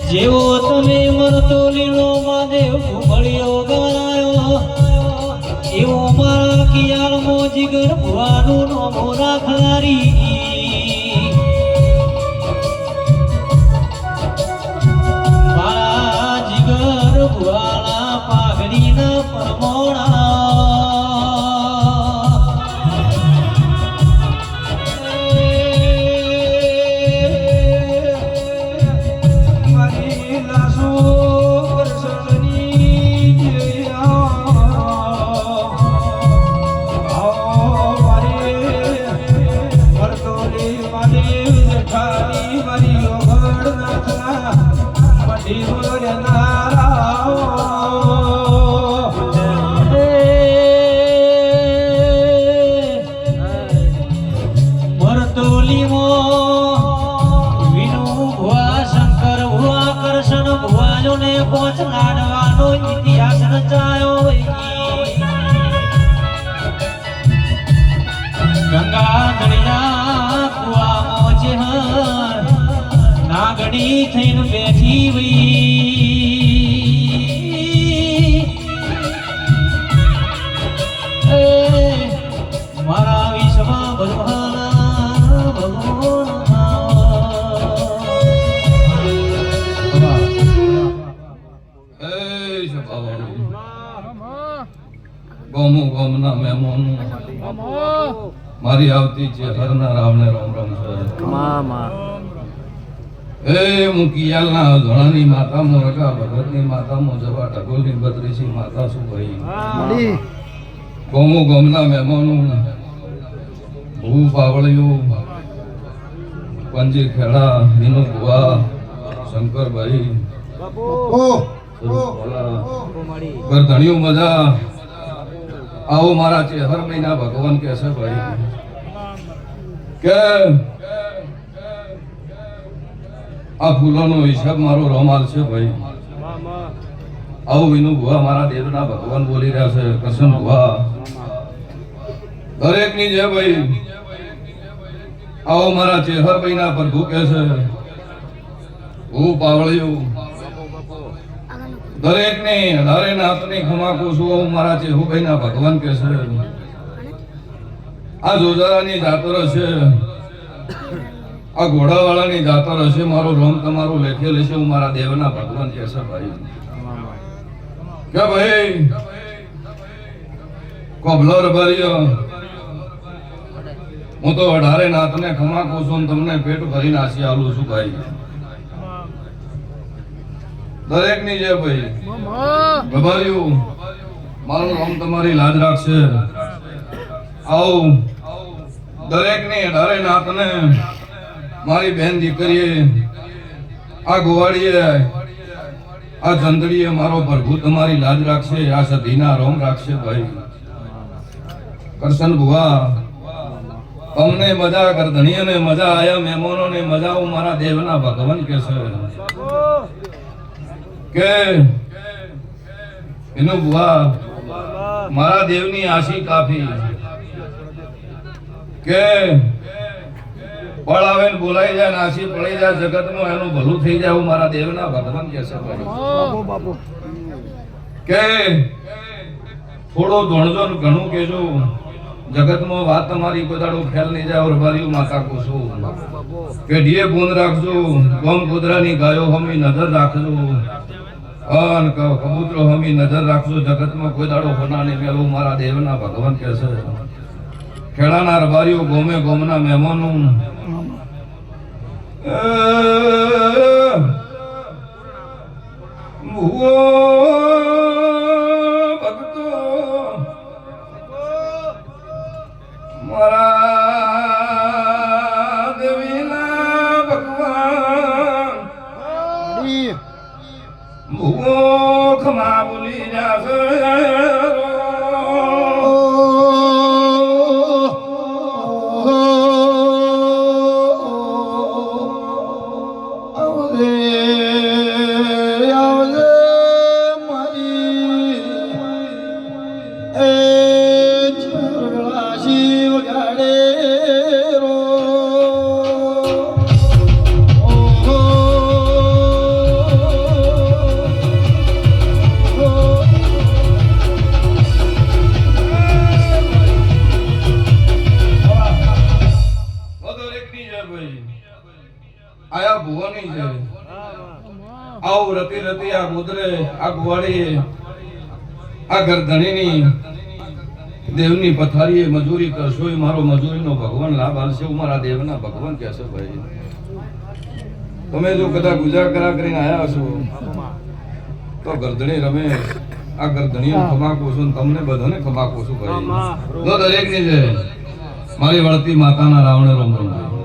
જેવો તમે મરતો લીલો મહાદેવ ઘુમળિયો ગવરાયો એવો મારા કિયાળમાં જીગર ભુવાનું નોમો રાખનારી મારા જીગર ભુવાના પાઘડીના પરમોણા પોચ લાડવાનો ઇતિહાસ રચાયો ગંગા દરિયા કુવામાં છે નાગડી થઈને બેઠી મારા વિશ્વમાં ભગવાન ભગવાન ગોમો ગોમના મહેમાનો મારી આવતી છે હરના રામને રામ રામ છે એ મુકિયાલના ધોળાની માતા મોરકા ભગતની માતા મોજવા ઢગોલની બત્રીસી માતા શું ભાઈ ગોમો ગોમના મહેમાનો ભૂ પાવળિયું પંજી ખેડા વિનુ ભુવા શંકરભાઈ ગરધણીઓ મજા આવો મારા છે હર મહિના ભગવાન કે છે ભાઈ કે આ ફૂલોનો હિસાબ મારો રોમાલ છે ભાઈ આવો વિનુ ભુવા મારા દેવના ભગવાન બોલી રહ્યા છે કૃષ્ણ ભુવા દરેક ની જે ભાઈ આવો મારા છે હર મહિના પ્રભુ કે છે હું પાવળિયું દરેક ને અઢારે નાથની ખમાકુ છું મારા છે હું ભાઈના ભગવાન કે છે આ જોજારાની જાતર છે આ ઘોડાવાળાની જાતર હશે મારો રોમ તમારું લેખેલ છે હું મારા દેવના ભગવાન કે છે ભાઈ કે ભાઈ કોબલર ભર્યો હું તો અઢારે નાથને ખમાકુ છું તમને પેટ ભરીને આસી આલું છું ભાઈ દરેક ની જે ભાઈ ગભાર્યું મારું નામ તમારી લાજ રાખશે આવો દરેક ની અઢારે નાથને મારી બેન દીકરીએ આ ગોવાળીએ આ જંદડીએ મારો પ્રભુ તમારી લાજ રાખશે આ સધીના રોમ રાખશે ભાઈ કરશન ભુવા અમને મજા કરધણીઓને મજા આયા મહેમાનોને મજા હું મારા દેવના ભગવાન કે છે કે એનું ભુવા મારા દેવની આશી કાફી કે બળ આવે ને બોલાઈ જાય નાસી પડી જાય જગતમાં એનું ભલું થઈ જાય હું મારા દેવના ભગવાન કે છે કે થોડો ધોણજો ઘણું કેજો જગતમાં વાત તમારી કોઈ દાડો ખ્યાલ નહીં જાય ઓરબારીઓ માતા કુસુ કે ડીએ બૂંદ રાખજો ગોમ કુદરાની ગાયો હમી નજર રાખજો અન કબૂતરો હમી નજર રાખજો જગતમાં કોઈ દાડો હોના નહીં મેળવું મારા દેવના ભગવાન કે છે ખેડાના રબારીઓ ગોમે ગોમના મહેમાનો ભક્તો મારા દેવીના ભગવાન મુખમાં બોલી જાશે ભાઈ આયા ભુવાની છે આવ રતી રતી આ મુદ્રે આ ગુવાડીએ આ ગરધણીની દેવની પથારીએ મજૂરી કરશો એ મારો મજૂરીનો ભગવાન લાભ આલશે હું મારા દેવના ભગવાન કહેશે ભાઈ તમે જો કદાચ ગુજાર કરા કરીને આયા હશો તો ગરધણી રમેશ આ ગરધણીઓ ખમાકો છું તમને બધાને ખમાકો છું ભાઈ તો દરેકની છે મારી વળતી માતાના રાવણે રમ રમ